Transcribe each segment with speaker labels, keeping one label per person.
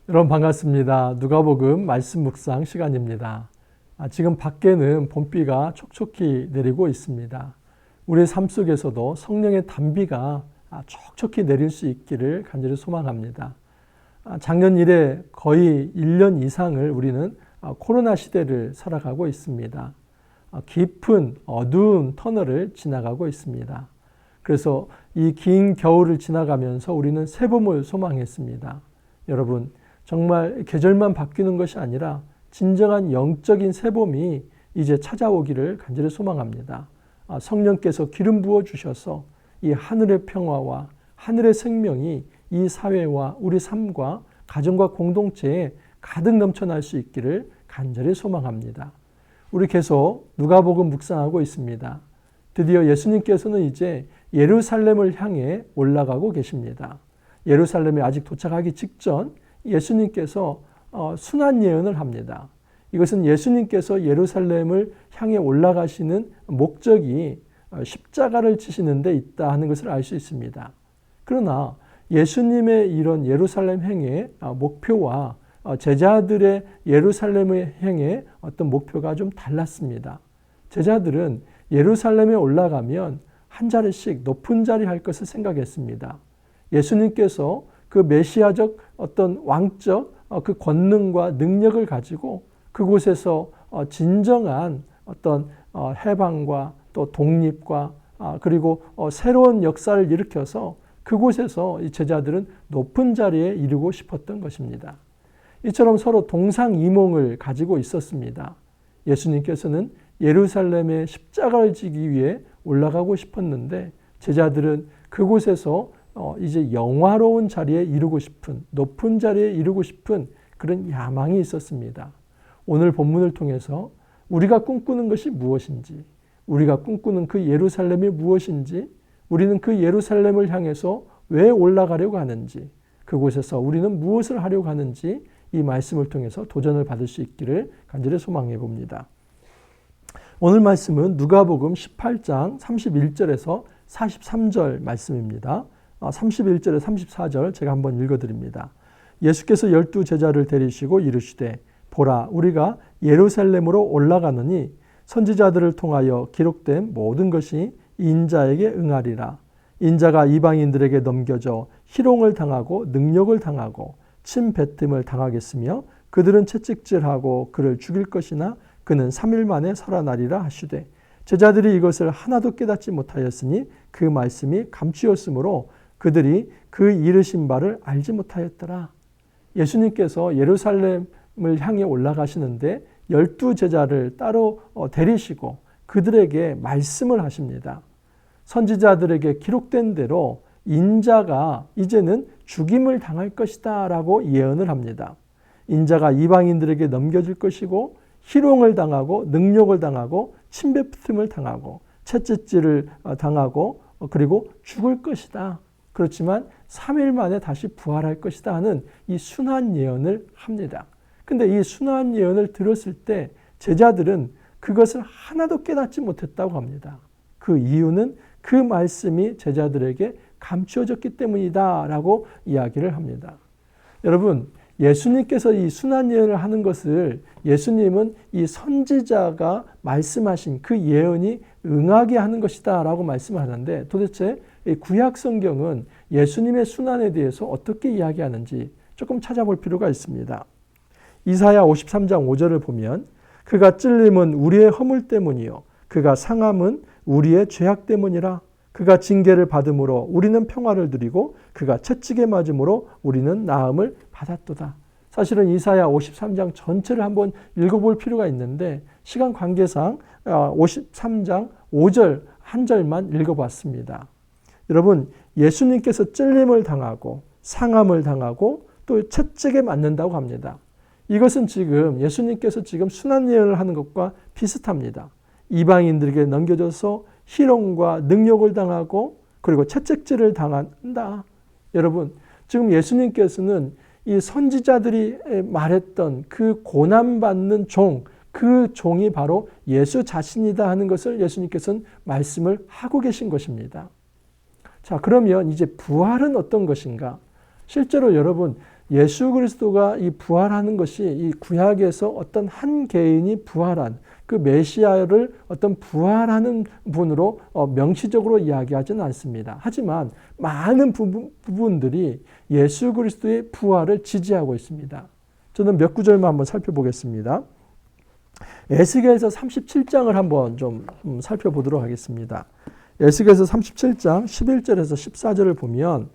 Speaker 1: 여러분 반갑습니다. 누가복음 말씀 묵상 시간입니다. 지금 밖에는 봄비가 촉촉히 내리고 있습니다. 우리의 삶 속에서도 성령의 단비가 촉촉히 내릴 수 있기를 간절히 소망합니다. 작년 이래 거의 1년 이상을 우리는 코로나 시대를 살아가고 있습니다. 깊은 어두운 터널을 지나가고 있습니다. 그래서 이 긴 겨울을 지나가면서 우리는 새봄을 소망했습니다. 여러분, 정말 계절만 바뀌는 것이 아니라 진정한 영적인 새봄이 이제 찾아오기를 간절히 소망합니다. 성령께서 기름 부어 주셔서 이 하늘의 평화와 하늘의 생명이 이 사회와 우리 삶과 가정과 공동체에 가득 넘쳐날 수 있기를 간절히 소망합니다. 우리 계속 누가복음 묵상하고 있습니다. 드디어 예수님께서는 이제 예루살렘을 향해 올라가고 계십니다. 예루살렘에 아직 도착하기 직전 예수님께서 순환 예언을 합니다. 이것은 예수님께서 예루살렘을 향해 올라가시는 목적이 십자가를 지시는 데 있다 하는 것을 알 수 있습니다. 그러나 예수님의 이런 예루살렘 행의 목표와 제자들의 예루살렘의 행의 어떤 목표가 좀 달랐습니다. 제자들은 예루살렘에 올라가면 한 자리씩 높은 자리 할 것을 생각했습니다. 예수님께서 그 메시아적 어떤 왕적 그 권능과 능력을 가지고 그곳에서 진정한 어떤 해방과 또 독립과 그리고 새로운 역사를 일으켜서 그곳에서 이 제자들은 높은 자리에 이르고 싶었던 것입니다. 이처럼 서로 동상이몽을 가지고 있었습니다. 예수님께서는 예루살렘에 십자가를 지기 위해 올라가고 싶었는데 제자들은 그곳에서 이제 영화로운 자리에 이르고 싶은, 높은 자리에 이르고 싶은 그런 야망이 있었습니다. 오늘 본문을 통해서 우리가 꿈꾸는 것이 무엇인지, 우리가 꿈꾸는 그 예루살렘이 무엇인지, 우리는 그 예루살렘을 향해서 왜 올라가려고 하는지, 그곳에서 우리는 무엇을 하려고 하는지 이 말씀을 통해서 도전을 받을 수 있기를 간절히 소망해 봅니다. 오늘 말씀은 누가복음 18장 31절에서 43절 말씀입니다. 31절에 34절 제가 한번 읽어드립니다. 예수께서 12 제자를 데리시고 이르시되 보라 우리가 예루살렘으로 올라가느니 선지자들을 통하여 기록된 모든 것이 인자에게 응하리라. 인자가 이방인들에게 넘겨져 희롱을 당하고 능욕을 당하고 침뱉음을 당하겠으며 그들은 채찍질하고 그를 죽일 것이나 그는 3일 만에 살아나리라 하시되 제자들이 이것을 하나도 깨닫지 못하였으니 그 말씀이 감추었으므로 그들이 그 이르신 바를 알지 못하였더라. 예수님께서 예루살렘을 향해 올라가시는데 12 제자를 따로 데리시고 그들에게 말씀을 하십니다. 선지자들에게 기록된 대로 인자가 이제는 죽임을 당할 것이다 라고 예언을 합니다. 인자가 이방인들에게 넘겨질 것이고 희롱을 당하고 능욕을 당하고 침뱉음을 당하고 채찍질을 당하고 그리고 죽을 것이다. 그렇지만 3일 만에 다시 부활할 것이다 하는 이 순환 예언을 합니다. 근데 이 순환 예언을 들었을 때 제자들은 그것을 하나도 깨닫지 못했다고 합니다. 그 이유는 그 말씀이 제자들에게 감추어졌기 때문이다 라고 이야기를 합니다. 여러분, 예수님께서 이 순환 예언을 하는 것을 예수님은 이 선지자가 말씀하신 그 예언이 응하게 하는 것이다 라고 말씀을 하는데 도대체 구약 성경은 예수님의 순환에 대해서 어떻게 이야기하는지 조금 찾아볼 필요가 있습니다. 이사야 53장 5절을 보면 그가 찔림은 우리의 허물 때문이요 그가 상함은 우리의 죄악 때문이라. 그가 징계를 받음으로 우리는 평화를 누리고 그가 채찍에 맞음으로 우리는 나음을 받았도다. 사실은 이사야 53장 전체를 한번 읽어볼 필요가 있는데 시간 관계상 53장 5절 한 절만 읽어봤습니다. 여러분, 예수님께서 찔림을 당하고 상함을 당하고 또 채찍에 맞는다고 합니다. 이것은 지금 예수님께서 지금 순환 예언을 하는 것과 비슷합니다. 이방인들에게 넘겨져서 희롱과 능욕을 당하고 그리고 채찍질을 당한다. 여러분, 지금 예수님께서는 이 선지자들이 말했던 그 고난받는 종, 그 종이 바로 예수 자신이다 하는 것을 예수님께서는 말씀을 하고 계신 것입니다. 자, 그러면 이제 부활은 어떤 것인가? 실제로 여러분, 예수 그리스도가 이 부활하는 것이 이 구약에서 어떤 한 개인이 부활한 그 메시아를 어떤 부활하는 분으로 명시적으로 이야기하지는 않습니다. 하지만 많은 부분들이 예수 그리스도의 부활을 지지하고 있습니다. 저는 몇 구절만 한번 살펴보겠습니다. 에스겔서 37장을 한번 좀 살펴보도록 하겠습니다. 에스겔서 37장 11절에서 14절을 보면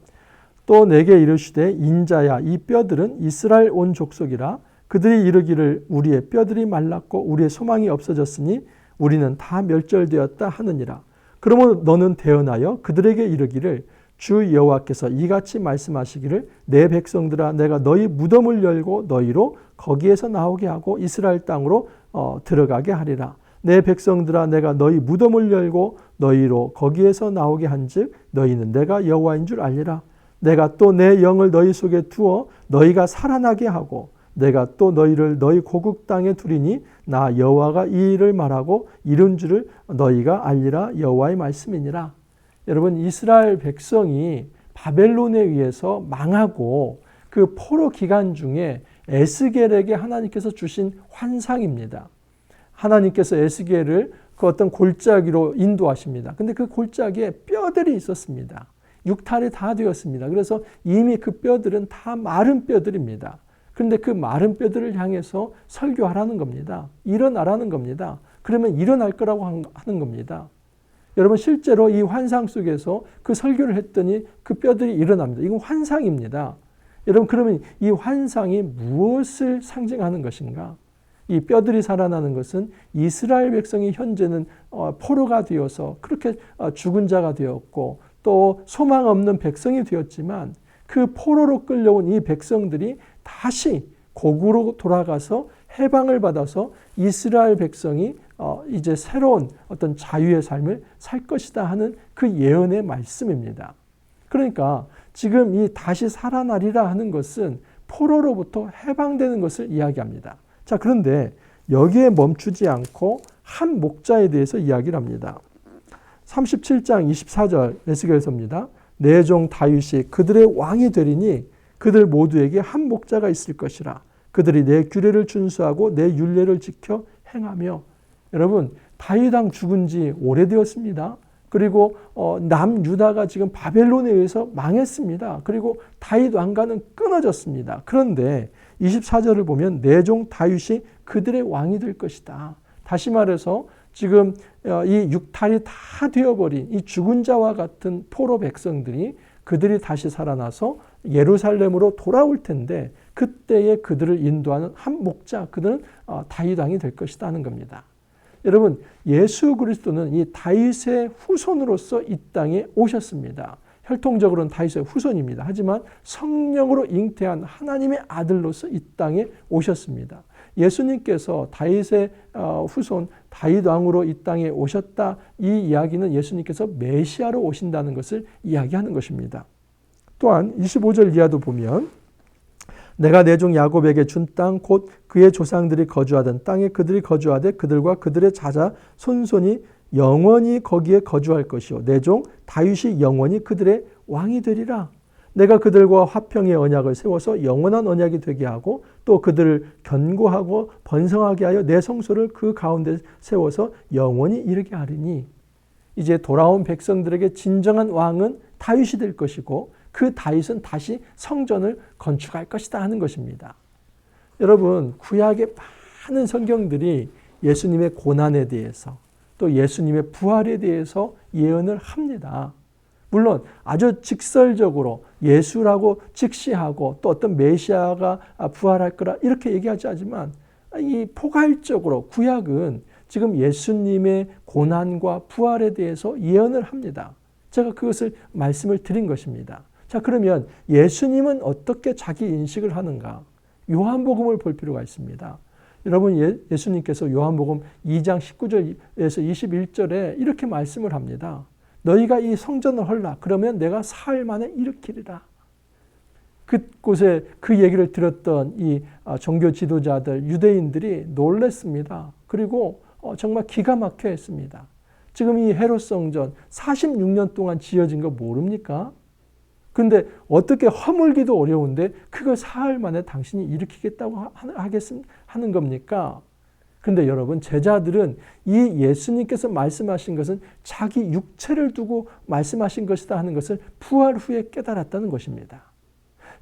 Speaker 1: 또 내게 이르시되 인자야 이 뼈들은 이스라엘 온 족속이라 그들이 이르기를 우리의 뼈들이 말랐고 우리의 소망이 없어졌으니 우리는 다 멸절되었다 하느니라. 그러므로 너는 대언하여 그들에게 이르기를 주 여호와께서 이같이 말씀하시기를 내 백성들아 내가 너희 무덤을 열고 너희로 거기에서 나오게 하고 이스라엘 땅으로 들어가게 하리라. 내 백성들아 내가 너희 무덤을 열고 너희로 거기에서 나오게 한즉 너희는 내가 여호와인 줄 알리라. 내가 또 내 영을 너희 속에 두어 너희가 살아나게 하고 내가 또 너희를 너희 고국 땅에 두리니 나 여호와가 이 일을 말하고 이룬 줄을 너희가 알리라. 여호와의 말씀이니라. 여러분 이스라엘 백성이 바벨론에 의해서 망하고 그 포로 기간 중에 에스겔에게 하나님께서 주신 환상입니다. 하나님께서 에스겔을 그 어떤 골짜기로 인도하십니다. 근데 그 골짜기에 뼈들이 있었습니다. 육탈이 다 되었습니다. 그래서 이미 그 뼈들은 다 마른 뼈들입니다. 그런데 그 마른 뼈들을 향해서 설교하라는 겁니다. 일어나라는 겁니다. 그러면 일어날 거라고 하는 겁니다. 여러분 실제로 이 환상 속에서 그 설교를 했더니 그 뼈들이 일어납니다. 이건 환상입니다. 여러분 그러면 이 환상이 무엇을 상징하는 것인가? 이 뼈들이 살아나는 것은 이스라엘 백성이 현재는 포로가 되어서 그렇게 죽은 자가 되었고 또 소망 없는 백성이 되었지만 그 포로로 끌려온 이 백성들이 다시 고국으로 돌아가서 해방을 받아서 이스라엘 백성이 이제 새로운 어떤 자유의 삶을 살 것이다 하는 그 예언의 말씀입니다. 그러니까 지금 이 다시 살아나리라 하는 것은 포로로부터 해방되는 것을 이야기합니다. 자, 그런데 여기에 멈추지 않고 한 목자에 대해서 이야기를 합니다. 37장 24절 에스겔서입니다. 내 종 다윗이 그들의 왕이 되리니 그들 모두에게 한 목자가 있을 것이라. 그들이 내 규례를 준수하고 내 율례를 지켜 행하며. 여러분 다윗 왕 죽은 지 오래되었습니다. 그리고 남유다가 지금 바벨론에 의해서 망했습니다. 그리고 다윗 왕과는 끊어졌습니다. 그런데 24절을 보면 내 종 다윗이 그들의 왕이 될 것이다. 다시 말해서 지금 이 육탈이 다 되어버린 이 죽은 자와 같은 포로 백성들이 그들이 다시 살아나서 예루살렘으로 돌아올 텐데 그때에 그들을 인도하는 한 목자, 그들은 다윗 왕이 될 것이다 하는 겁니다. 여러분 예수 그리스도는 이 다윗의 후손으로서 이 땅에 오셨습니다. 혈통적으로는 다윗의 후손입니다. 하지만 성령으로 잉태한 하나님의 아들로서 이 땅에 오셨습니다. 예수님께서 다윗의 후손 다윗 왕으로 이 땅에 오셨다. 이 이야기는 예수님께서 메시아로 오신다는 것을 이야기하는 것입니다. 또한 25절 이하도 보면 내가 내 종 야곱에게 준 땅 곧 그의 조상들이 거주하던 땅에 그들이 거주하되 그들과 그들의 자자 손손이 영원히 거기에 거주할 것이요 내 종 다윗이 영원히 그들의 왕이 되리라. 내가 그들과 화평의 언약을 세워서 영원한 언약이 되게 하고 또 그들을 견고하고 번성하게 하여 내 성소를 그 가운데 세워서 영원히 이르게 하리니. 이제 돌아온 백성들에게 진정한 왕은 다윗이 될 것이고 그 다윗은 다시 성전을 건축할 것이다 하는 것입니다. 여러분 구약의 많은 성경들이 예수님의 고난에 대해서 또 예수님의 부활에 대해서 예언을 합니다. 물론 아주 직설적으로 예수라고 직시하고 또 어떤 메시아가 부활할 거라 이렇게 얘기하지 않지만 이 포괄적으로 구약은 지금 예수님의 고난과 부활에 대해서 예언을 합니다. 제가 그것을 말씀을 드린 것입니다. 자, 그러면 예수님은 어떻게 자기 인식을 하는가? 요한복음을 볼 필요가 있습니다. 여러분 예수님께서 요한복음 2장 19절에서 21절에 이렇게 말씀을 합니다. 너희가 이 성전을 헐라. 그러면 내가 사흘 만에 일으키리라. 그곳에 그 얘기를 들었던 이 종교 지도자들 유대인들이 놀랐습니다. 그리고 정말 기가 막혀 했습니다. 지금 이 헤롯 성전 46년 동안 지어진 거 모릅니까? 그런데 어떻게 허물기도 어려운데 그걸 사흘 만에 당신이 일으키겠다고 하는 겁니까? 그런데 여러분, 제자들은 이 예수님께서 말씀하신 것은 자기 육체를 두고 말씀하신 것이다 하는 것을 부활 후에 깨달았다는 것입니다.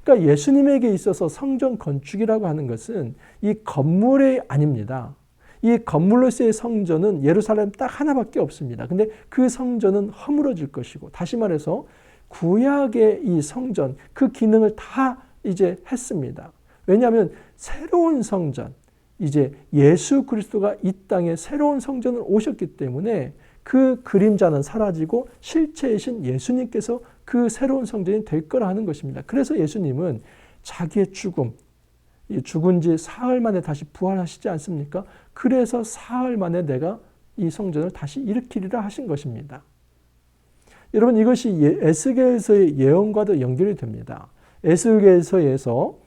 Speaker 1: 그러니까 예수님에게 있어서 성전 건축이라고 하는 것은 이 건물이 아닙니다. 이 건물로서의 성전은 예루살렘 딱 하나밖에 없습니다. 근데 그 성전은 허물어질 것이고, 다시 말해서 구약의 이 성전, 그 기능을 다 이제 했습니다. 왜냐하면 새로운 성전, 이제 예수 그리스도가 이 땅에 새로운 성전을 오셨기 때문에 그 그림자는 사라지고 실체이신 예수님께서 그 새로운 성전이 될 거라 하는 것입니다. 그래서 예수님은 자기의 죽은 지 사흘 만에 다시 부활하시지 않습니까? 그래서 사흘 만에 내가 이 성전을 다시 일으키리라 하신 것입니다. 여러분, 이것이 에스겔서의 예언과도 연결이 됩니다. 에스겔서에서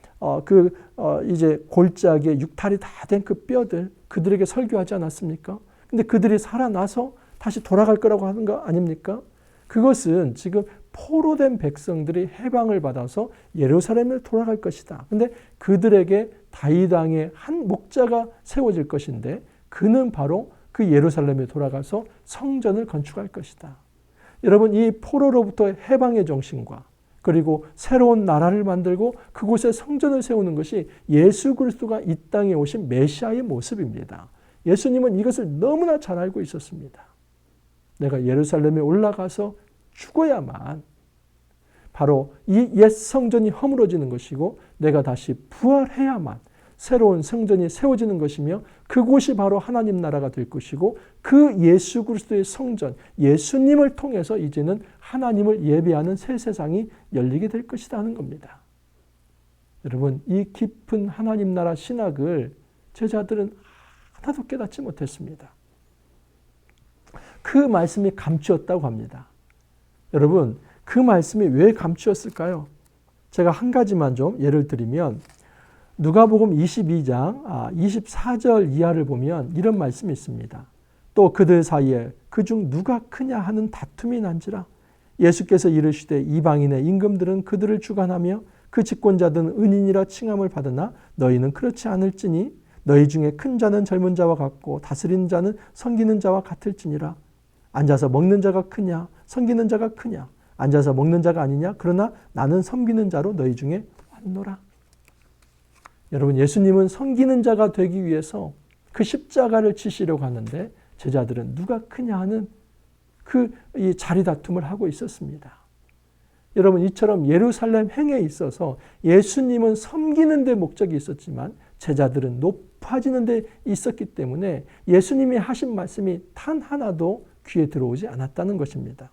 Speaker 1: 이제 골짜기에 육탈이 다 된 그 뼈들, 그들에게 설교하지 않았습니까? 근데 그들이 살아나서 다시 돌아갈 거라고 하는 거 아닙니까? 그것은 지금 포로된 백성들이 해방을 받아서 예루살렘에 돌아갈 것이다. 근데 그들에게 다윗 왕의 한 목자가 세워질 것인데, 그는 바로 그 예루살렘에 돌아가서 성전을 건축할 것이다. 여러분, 이 포로로부터 해방의 정신과 그리고 새로운 나라를 만들고 그곳에 성전을 세우는 것이 예수 그리스도가 이 땅에 오신 메시아의 모습입니다. 예수님은 이것을 너무나 잘 알고 있었습니다. 내가 예루살렘에 올라가서 죽어야만 바로 이 옛 성전이 허물어지는 것이고, 내가 다시 부활해야만 새로운 성전이 세워지는 것이며, 그곳이 바로 하나님 나라가 될 것이고, 그 예수 그리스도의 성전, 예수님을 통해서 이제는 하나님을 예배하는 새 세상이 열리게 될 것이다 하는 겁니다. 여러분, 이 깊은 하나님 나라 신학을 제자들은 하나도 깨닫지 못했습니다. 그 말씀이 감추었다고 합니다. 여러분, 그 말씀이 왜 감추었을까요? 제가 한 가지만 좀 예를 들면, 누가복음 22장 24절 이하를 보면 이런 말씀이 있습니다. 또 그들 사이에 그중 누가 크냐 하는 다툼이 난지라. 예수께서 이르시되 이방인의 임금들은 그들을 주관하며 그 집권자들은 은인이라 칭함을 받으나 너희는 그렇지 않을지니 너희 중에 큰 자는 젊은 자와 같고 다스리는 자는 섬기는 자와 같을지니라. 앉아서 먹는 자가 크냐 섬기는 자가 크냐. 앉아서 먹는 자가 아니냐. 그러나 나는 섬기는 자로 너희 중에 왔노라. 여러분, 예수님은 섬기는 자가 되기 위해서 그 십자가를 지시려고 하는데, 제자들은 누가 크냐 하는 이 자리 다툼을 하고 있었습니다. 여러분, 이처럼 예루살렘 행에 있어서 예수님은 섬기는 데 목적이 있었지만 제자들은 높아지는 데 있었기 때문에 예수님이 하신 말씀이 단 하나도 귀에 들어오지 않았다는 것입니다.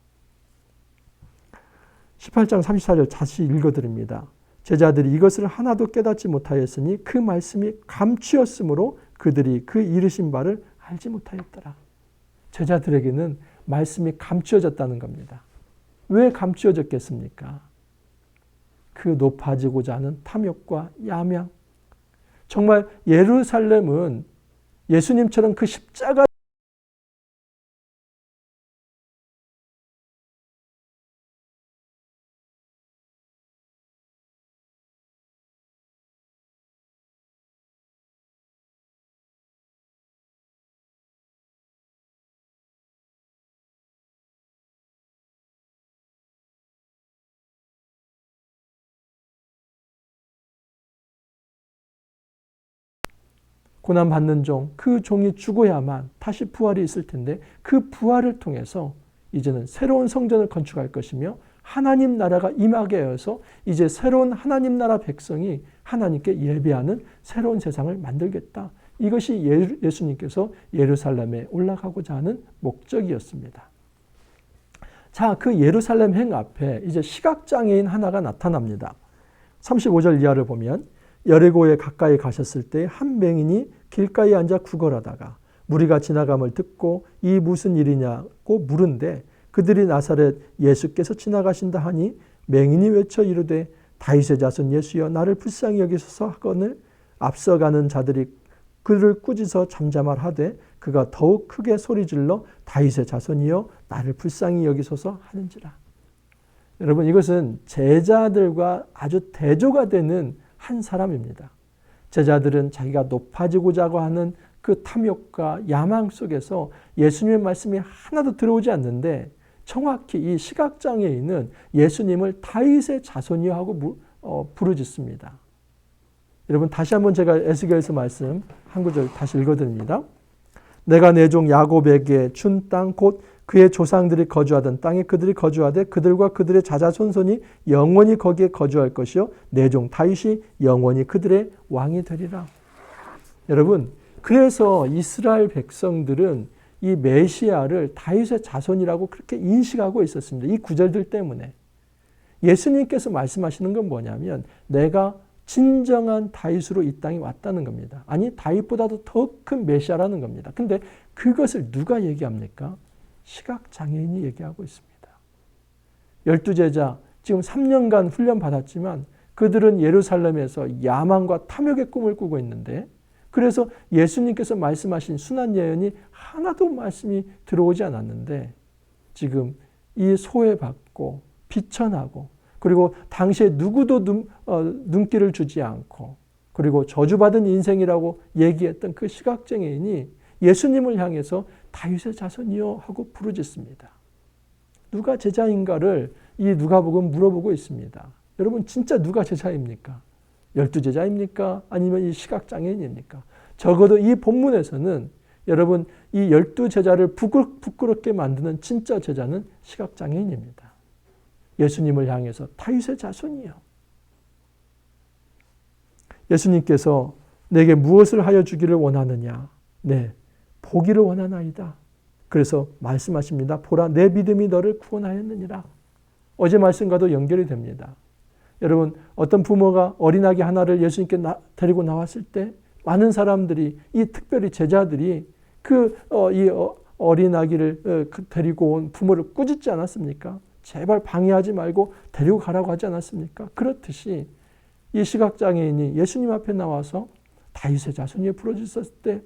Speaker 1: 18장 34절 다시 읽어드립니다. 제자들이 이것을 하나도 깨닫지 못하였으니 그 말씀이 감추었으므로 그들이 그 이르신 바를 알지 못하였더라. 제자들에게는 말씀이 감추어졌다는 겁니다. 왜 감추어졌겠습니까? 그 높아지고자 하는 탐욕과 야망. 정말 예루살렘은 예수님처럼 그 십자가 고난받는 종, 그 종이 죽어야만 다시 부활이 있을 텐데, 그 부활을 통해서 이제는 새로운 성전을 건축할 것이며 하나님 나라가 임하게 하여서 이제 새로운 하나님 나라 백성이 하나님께 예배하는 새로운 세상을 만들겠다. 이것이 예수님께서 예루살렘에 올라가고자 하는 목적이었습니다. 자, 그 예루살렘 행 앞에 이제 시각장애인 하나가 나타납니다. 35절 이하를 보면, 여리고에 가까이 가셨을 때 한 맹인이 길가에 앉아 구걸하다가 무리가 지나감을 듣고 이 무슨 일이냐고 물은데, 그들이 나사렛 예수께서 지나가신다 하니 맹인이 외쳐 이르되 다윗의 자손 예수여 나를 불쌍히 여기소서 하거늘 앞서가는 자들이 그를 꾸짖어 잠잠하되 그가 더욱 크게 소리질러 다윗의 자손이여 나를 불쌍히 여기소서 하는지라. 여러분, 이것은 제자들과 아주 대조가 되는 한 사람입니다. 제자들은 자기가 높아지고자 하는 그 탐욕과 야망 속에서 예수님의 말씀이 하나도 들어오지 않는데 정확히 이 시각장애인은 예수님을 다윗의 자손이여 하고 부르짖습니다. 여러분, 다시 한번 제가 에스겔서 말씀 한 구절 다시 읽어드립니다. 내가 내 종 야곱에게 준 땅 곧 그의 조상들이 거주하던 땅에 그들이 거주하되 그들과 그들의 자자손손이 영원히 거기에 거주할 것이요 내 종 다윗이 영원히 그들의 왕이 되리라. 여러분, 그래서 이스라엘 백성들은 이 메시아를 다윗의 자손이라고 그렇게 인식하고 있었습니다. 이 구절들 때문에. 예수님께서 말씀하시는 건 뭐냐면 내가 진정한 다윗으로 이 땅에 왔다는 겁니다. 아니, 다윗보다도 더 큰 메시아라는 겁니다. 근데 그것을 누가 얘기합니까? 시각장애인이 얘기하고 있습니다. 12제자 지금 3년간 훈련 받았지만 그들은 예루살렘에서 야망과 탐욕의 꿈을 꾸고 있는데 그래서 예수님께서 말씀하신 순한 예언이 하나도 말씀이 들어오지 않았는데 지금 이 소외받고 비천하고 그리고 당시에 누구도 눈길을 주지 않고 그리고 저주받은 인생이라고 얘기했던 그 시각장애인이 예수님을 향해서 다윗의 자손이여 하고 부르짖습니다. 누가 제자인가를 이 누가복음 물어보고 있습니다. 여러분, 진짜 누가 제자입니까? 12제자입니까? 아니면 이 시각장애인입니까? 적어도 이 본문에서는 여러분 이 12제자를 부끄럽게 만드는 진짜 제자는 시각장애인입니다. 예수님을 향해서 다윗의 자손이요. 예수님께서 내게 무엇을 하여 주기를 원하느냐? 네, 보기를 원하나이다. 그래서 말씀하십니다. 보라, 내 믿음이 너를 구원하였느니라. 어제 말씀과도 연결이 됩니다. 여러분, 어떤 부모가 어린아기 하나를 예수님께 데리고 나왔을 때 많은 사람들이, 이 특별히 제자들이 이 어린아기를 데리고 온 부모를 꾸짖지 않았습니까? 제발 방해하지 말고 데리고 가라고 하지 않았습니까? 그렇듯이 이 시각장애인이 예수님 앞에 나와서 다윗의 자손이여 부르짖었을 때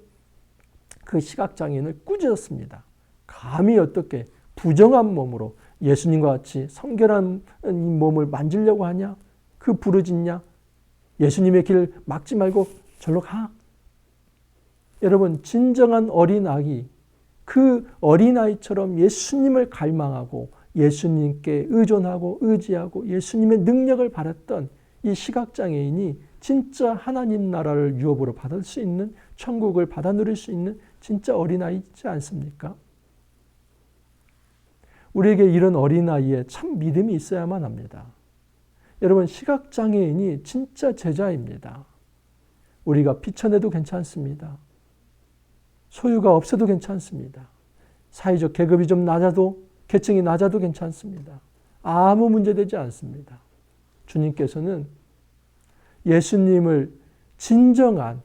Speaker 1: 그 시각장애인을 꾸짖었습니다. 감히 어떻게 부정한 몸으로 예수님과 같이 성결한 몸을 만지려고 하냐? 그 부르짖냐? 예수님의 길을 막지 말고 절로 가. 여러분, 진정한 어린아이, 그 어린아이처럼 예수님을 갈망하고 예수님께 의존하고 의지하고 예수님의 능력을 바랐던 이 시각장애인이 진짜 하나님 나라를 유업으로 받을 수 있는, 천국을 받아 누릴 수 있는 진짜 어린아이지 않습니까? 우리에게 이런 어린아이에 참 믿음이 있어야만 합니다. 여러분, 시각장애인이 진짜 제자입니다. 우리가 비천해도 괜찮습니다. 소유가 없어도 괜찮습니다. 사회적 계급이 좀 낮아도, 계층이 낮아도 괜찮습니다. 아무 문제되지 않습니다. 주님께서는 예수님을 진정한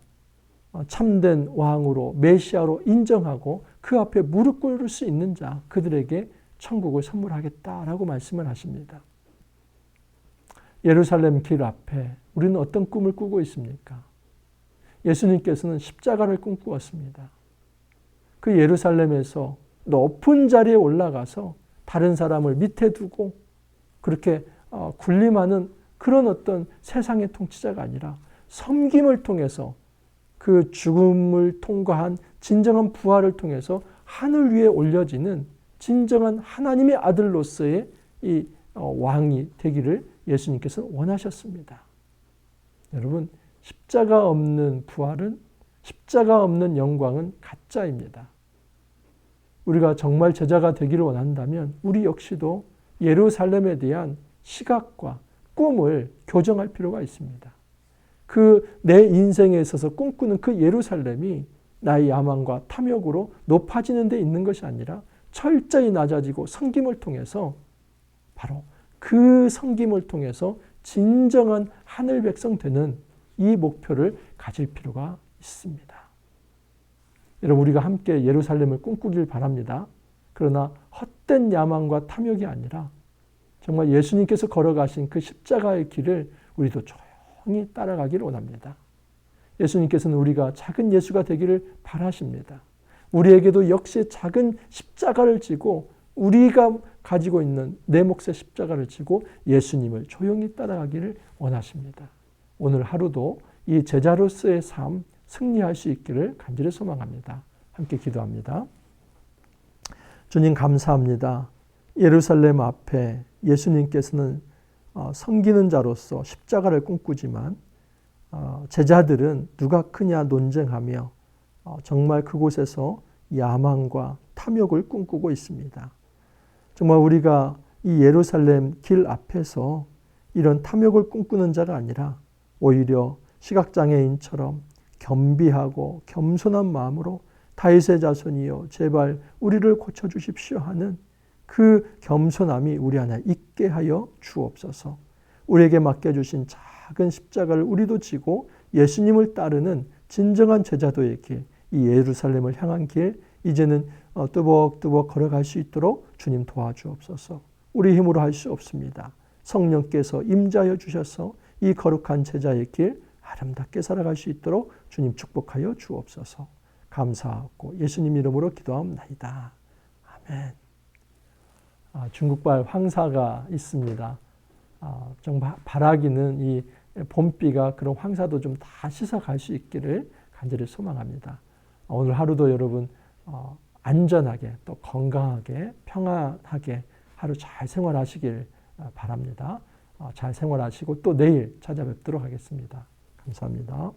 Speaker 1: 참된 왕으로, 메시아로 인정하고 그 앞에 무릎 꿇을 수 있는 자, 그들에게 천국을 선물하겠다라고 말씀을 하십니다. 예루살렘 길 앞에 우리는 어떤 꿈을 꾸고 있습니까? 예수님께서는 십자가를 꿈꾸었습니다. 그 예루살렘에서 높은 자리에 올라가서 다른 사람을 밑에 두고 그렇게 군림하는 그런 어떤 세상의 통치자가 아니라 섬김을 통해서 그 죽음을 통과한 진정한 부활을 통해서 하늘 위에 올려지는 진정한 하나님의 아들로서의 이 왕이 되기를 예수님께서는 원하셨습니다. 여러분, 십자가 없는 부활은, 십자가 없는 영광은 가짜입니다. 우리가 정말 제자가 되기를 원한다면 우리 역시도 예루살렘에 대한 시각과 꿈을 교정할 필요가 있습니다. 내 인생에 있어서 꿈꾸는 그 예루살렘이 나의 야망과 탐욕으로 높아지는 데 있는 것이 아니라 철저히 낮아지고 섬김을 통해서 바로 그 섬김을 통해서 진정한 하늘 백성 되는 이 목표를 가질 필요가 있습니다. 여러분, 우리가 함께 예루살렘을 꿈꾸길 바랍니다. 그러나 헛된 야망과 탐욕이 아니라 정말 예수님께서 걸어가신 그 십자가의 길을 우리도 조용히 따라가기를 원합니다. 예수님께서는 우리가 작은 예수가 되기를 바라십니다. 우리에게도 역시 작은 십자가를 지고 우리가 가지고 있는 내 몫의 십자가를 지고 예수님을 조용히 따라가기를 원하십니다. 오늘 하루도 이 제자로서의 삶 승리할 수 있기를 간절히 소망합니다. 함께 기도합니다. 주님 감사합니다. 예루살렘 앞에 예수님께서는 섬기는 자로서 십자가를 꿈꾸지만 제자들은 누가 크냐 논쟁하며 정말 그곳에서 야망과 탐욕을 꿈꾸고 있습니다. 정말 우리가 이 예루살렘 길 앞에서 이런 탐욕을 꿈꾸는 자가 아니라 오히려 시각장애인처럼 겸비하고 겸손한 마음으로 다윗의 자손이여 제발 우리를 고쳐주십시오 하는 그 겸손함이 우리 안에 있게 하여 주옵소서. 우리에게 맡겨주신 작은 십자가를 우리도 지고 예수님을 따르는 진정한 제자도의 길, 이 예루살렘을 향한 길 이제는 뚜벅뚜벅 걸어갈 수 있도록 주님 도와주옵소서. 우리 힘으로 할 수 없습니다. 성령께서 임자하여 주셔서 이 거룩한 제자의 길 아름답게 살아갈 수 있도록 주님 축복하여 주옵소서. 감사하고 예수님 이름으로 기도합니다. 아멘. 중국발 황사가 있습니다. 정말 바라기는 이 봄비가 그런 황사도 좀 다 씻어갈 수 있기를 간절히 소망합니다. 오늘 하루도 여러분 안전하게 또 건강하게 평안하게 하루 잘 생활하시길 바랍니다. 잘 생활하시고 또 내일 찾아뵙도록 하겠습니다. 감사합니다.